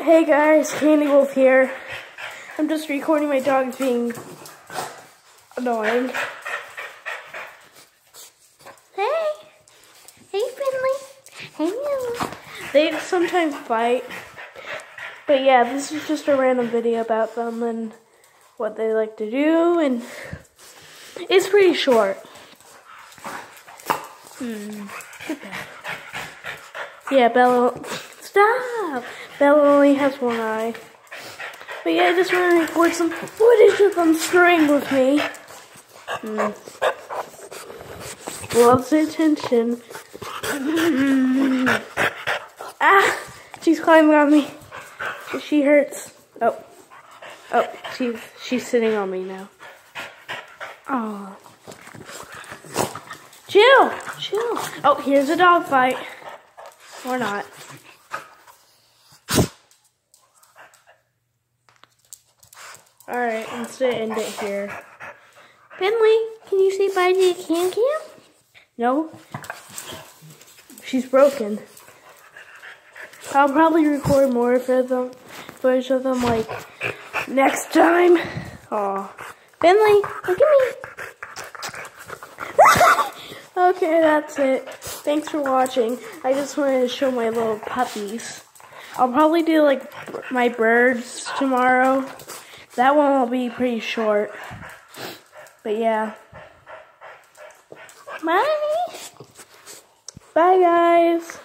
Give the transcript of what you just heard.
Hey guys, Candy Wolf here. I'm just recording my dogs being annoying. Hey! Hey, Finley! Hey, you! They sometimes fight. But yeah, this is just a random video about them and what they like to do, and it's pretty short. Yeah, Bella... Stop! Bella only has one eye. But yeah, I just want to record some footage of them scurrying with me. Loves the attention. Ah! She's climbing on me. She hurts. Oh, she's sitting on me now. Oh. Chill! Oh, here's a dog fight. Or not. Alright, let's end it here. Finley, can you say bye to the Can? No? She's broken. I'll probably record more footage of them, like, next time. Aw. Finley, look at me. Okay, that's it. Thanks for watching. I just wanted to show my little puppies. I'll probably do, like, my birds tomorrow. That one will be pretty short. But yeah. Bye! Bye, guys!